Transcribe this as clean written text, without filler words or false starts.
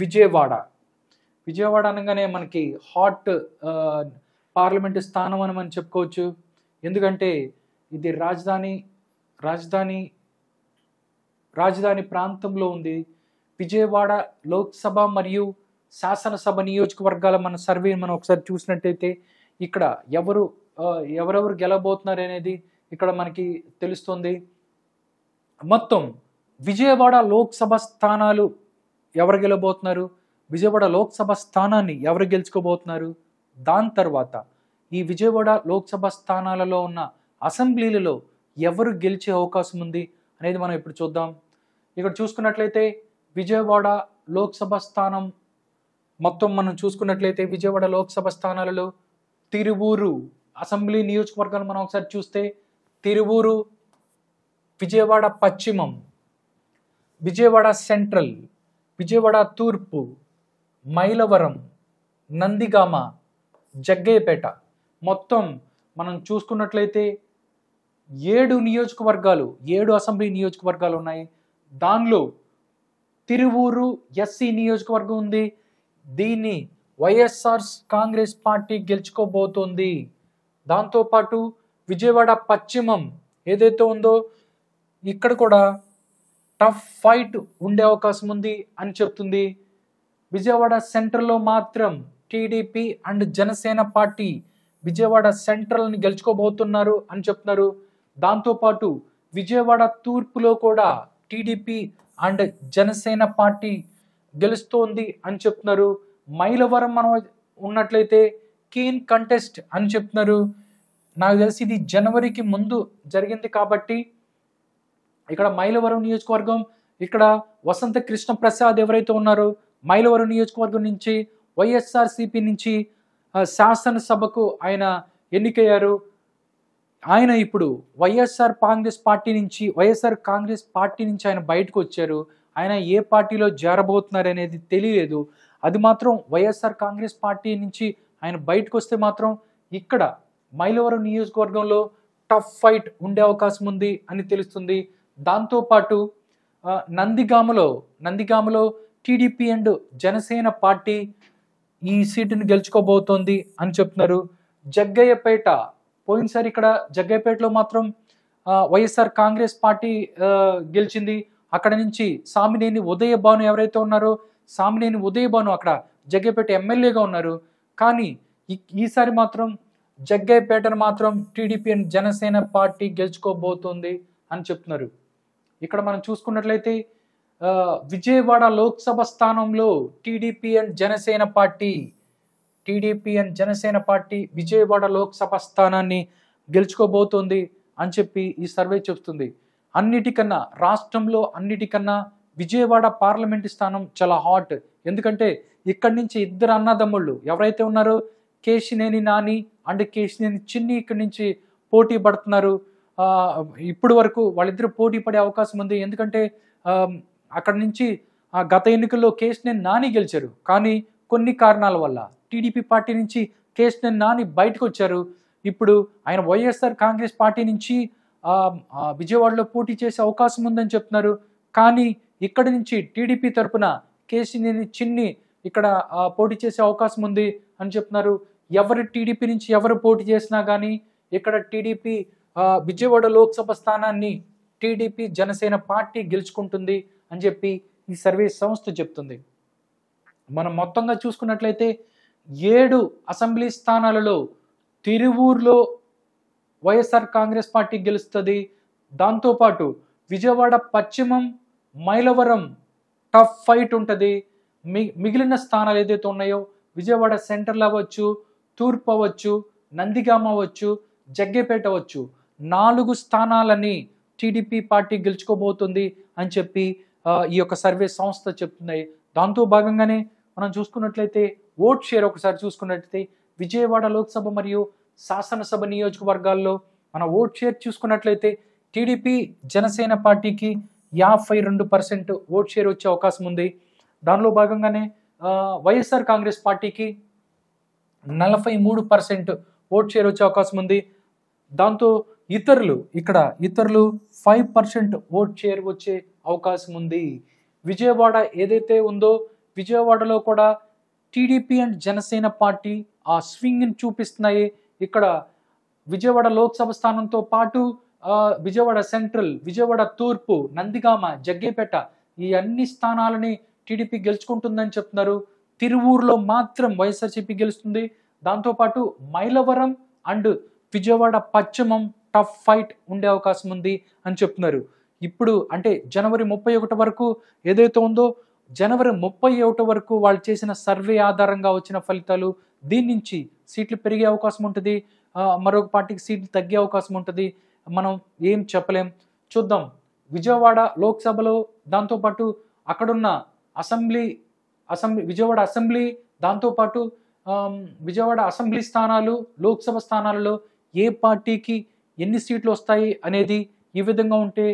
విజయవాడ. విజయవాడ అనగానే మనకి hot parliament స్థానం అని మనం చెప్పుకోవచ్చు. ఎందుకంటే ఇది రాజధాని ప్రాంతంలో ఉంది. విజయవాడ లోక్సభ మరియు శాసనసభ నియోజకవర్గాల మన సర్వే మనం ఒకసారి చూసినట్టయితే ఇక్కడ ఎవరెవరు గెలవబోతున్నారు అనేది ఇక్కడ మనకి తెలుస్తుంది. మొత్తం విజయవాడ లోక్సభ స్థానాలు ఎవరు గెలవబోతున్నారు, విజయవాడ లోక్సభ స్థానాన్ని ఎవరు గెలుచుకోబోతున్నారు, దాని తర్వాత ఈ విజయవాడ లోక్సభ స్థానాలలో ఉన్న అసెంబ్లీలలో ఎవరు గెలిచే అవకాశం ఉంది అనేది మనం ఇప్పుడు చూద్దాం. ఇక్కడ చూసుకున్నట్లయితే విజయవాడ లోక్సభ స్థానం మొత్తం మనం చూసుకున్నట్లయితే విజయవాడ లోక్సభ స్థానాలలో తిరువూరు అసెంబ్లీ నియోజకవర్గాలు మనం ఒకసారి చూస్తే తిరువూరు, విజయవాడ పశ్చిమం, విజయవాడ సెంట్రల్, విజయవాడ తూర్పు, మైలవరం, నందిగామ, జగ్గయ్యపేట మొత్తం మనం చూసుకున్నట్లయితే 7 అసెంబ్లీ నియోజకవర్గాలు ఉన్నాయి. దానిలో తిరువూరు ఎస్సీ నియోజకవర్గం ఉంది. దీన్ని వైఎస్ఆర్ కాంగ్రెస్ పార్టీ గెలుచుకోబోతోంది. దాంతోపాటు విజయవాడ పశ్చిమం ఏదైతే ఉందో ఇక్కడ కూడా టఫ్ ఫైట్ ఉండే అవకాశం ఉంది అని చెప్తుంది. విజయవాడ సెంట్రల్లో మాత్రం TDP and Janasena party Vijayawada సెంట్రల్ని గెలుచుకోబోతున్నారు అని చెప్తున్నారు. దాంతోపాటు విజయవాడ తూర్పులో కూడా టీడీపీ అండ్ జనసేన పార్టీ గెలుస్తోంది అని చెప్తున్నారు. మైలవరం మనం ఉన్నట్లయితే కీన్ కంటెస్ట్ అని చెప్తున్నారు. నాకు తెలిసి ఇది జనవరికి ముందు జరిగింది కాబట్టి ఇక్కడ మైలవరం నియోజకవర్గం, ఇక్కడ వసంత కృష్ణ ప్రసాద్ ఎవరైతే ఉన్నారో మైలవరం నియోజకవర్గం నుంచి వైఎస్ఆర్సీపీ నుంచి శాసనసభకు ఆయన ఎన్నికయ్యారు. ఆయన ఇప్పుడు వైఎస్ఆర్ కాంగ్రెస్ పార్టీ నుంచి ఆయన బయటకు వచ్చారు. ఆయన ఏ పార్టీలో చేరబోతున్నారు అనేది తెలియలేదు. అది మాత్రం వైఎస్ఆర్ కాంగ్రెస్ పార్టీ నుంచి ఆయన బయటకు వస్తే మాత్రం ఇక్కడ మైలవరం నియోజకవర్గంలో టఫ్ ఫైట్ ఉండే అవకాశం ఉంది అని తెలుస్తుంది. దాంతోపాటు నందిగామలో టీడీపీ అండ్ జనసేన పార్టీ ఈ సీటుని గెలుచుకోబోతోంది అని చెప్తున్నారు. జగ్గయ్యపేట పోయినసారి ఇక్కడ జగ్గయ్యపేటలో మాత్రం వైఎస్ఆర్ కాంగ్రెస్ పార్టీ గెలిచింది. అక్కడ నుంచి సామినేని ఉదయభాను ఎవరైతే ఉన్నారో సామినేని ఉదయభాను అక్కడ జగ్గయ్యపేట ఎమ్మెల్యేగా ఉన్నారు. కానీ ఈసారి మాత్రం జగ్గయ్యపేటను మాత్రం టీడీపీ అండ్ జనసేన పార్టీ గెలుచుకోబోతోంది అని చెప్తున్నారు. ఇక్కడ మనం చూసుకున్నట్లయితే విజయవాడ లోక్సభ స్థానంలో TDP and Janasena party Vijayawada Lok Sabha స్థానాన్ని గెలుచుకోబోతోంది అని చెప్పి ఈ సర్వే చెప్తుంది. రాష్ట్రంలో అన్నిటికన్నా విజయవాడ పార్లమెంటు స్థానం చాలా హాట్. ఎందుకంటే ఇక్కడి నుంచి ఇద్దరు అన్నదమ్ముళ్ళు ఎవరైతే ఉన్నారో కేశినేని నాని అండ్ కేశినేని చిన్ని ఇక్కడి నుంచి పోటీ పడుతున్నారు. ఇప్పుడు వరకు వాళ్ళిద్దరు పోటీ పడే అవకాశం ఉంది. ఎందుకంటే అక్కడ నుంచి గత ఎన్నికల్లో కేశినేని నాని గెలిచారు. కానీ కొన్ని కారణాల వల్ల టీడీపీ పార్టీ నుంచి కేశినేని నాని బయటకు వచ్చారు. ఇప్పుడు ఆయన వైఎస్ఆర్ కాంగ్రెస్ పార్టీ నుంచి విజయవాడలో పోటీ చేసే అవకాశం ఉందని చెప్తున్నారు. కానీ ఇక్కడి నుంచి టీడీపీ తరఫున కేశినేని చిన్ని ఇక్కడ పోటీ చేసే అవకాశం ఉంది అని చెప్తున్నారు. ఎవరు టీడీపీ నుంచి ఎవరు పోటీ చేసినా కానీ ఇక్కడ టీడీపీ విజయవాడ లోక్సభ స్థానాన్ని టీడీపీ జనసేన పార్టీ గెలుచుకుంటుంది అని చెప్పి ఈ సర్వే సంస్థ చెప్తుంది. మనం మొత్తంగా చూసుకున్నట్లయితే 7 అసెంబ్లీ స్థానాలలో తిరువూరులో వైఎస్ఆర్ కాంగ్రెస్ పార్టీ గెలుస్తుంది. దాంతోపాటు విజయవాడ పశ్చిమం, మైలవరం టఫ్ ఫైట్ ఉంటుంది. మిగిలిన స్థానాలు ఏదైతే ఉన్నాయో విజయవాడ సెంట్రల్ అవ్వచ్చు, తూర్పు అవ్వచ్చు, నందిగామ అవ్వచ్చు, జగ్గయ్యపేట అవ్వచ్చు, 4 స్థానాలని టీడీపీ పార్టీ గెలుచుకోబోతుంది అని చెప్పి ఈ యొక్క సర్వే సంస్థ చెప్తున్నాయి. దాంతో భాగంగానే మనం చూసుకున్నట్లయితే ఓట్ షేర్ ఒకసారి చూసుకున్నట్లయితే విజయవాడ లోక్సభ మరియు శాసనసభ నియోజకవర్గాల్లో మన ఓట్ షేర్ చూసుకున్నట్లయితే టీడీపీ జనసేన పార్టీకి 52% ఓట్ షేర్ వచ్చే అవకాశం ఉంది. దానిలో భాగంగానే వైఎస్ఆర్ కాంగ్రెస్ పార్టీకి 43% ఓట్ షేర్ వచ్చే అవకాశం ఉంది. దాంతో ఇతరులు 5% ఓట్ షేర్ వచ్చే అవకాశం ఉంది. విజయవాడ ఏదైతే ఉందో విజయవాడలో కూడా టీడీపీ అండ్ జనసేన పార్టీ ఆ స్వింగ్ని చూపిస్తున్నాయి. ఇక్కడ విజయవాడ లోక్సభ స్థానంతో పాటు విజయవాడ సెంట్రల్, విజయవాడ తూర్పు, నందిగామ, జగ్గేపేట ఈ అన్ని స్థానాలని టీడీపీ గెలుచుకుంటుందని చెప్తున్నారు. తిరువూరులో మాత్రం వైఎస్ఆర్సీపీ గెలుస్తుంది. దాంతోపాటు మైలవరం అండ్ విజయవాడ పశ్చిమం టఫ్ ఫైట్ ఉండే అవకాశం ఉంది అని చెప్తున్నారు. ఇప్పుడు అంటే జనవరి 31 వరకు ఏదైతే ఉందో, జనవరి 31 వరకు వాళ్ళు చేసిన సర్వే ఆధారంగా వచ్చిన ఫలితాలు, దీని నుంచి సీట్లు పెరిగే అవకాశం ఉంటుంది, మరొక పార్టీకి సీట్లు తగ్గే అవకాశం ఉంటుంది. మనం ఏం చెప్పలేం, చూద్దాం. విజయవాడ లోక్సభలో, దాంతోపాటు అక్కడున్న విజయవాడ అసెంబ్లీ, దాంతోపాటు విజయవాడ అసెంబ్లీ స్థానాలు, లోక్సభ స్థానాలలో ఏ పార్టీకి ఎన్ని సీట్లు వస్తాయి అనేది ఈ విధంగా ఉంటే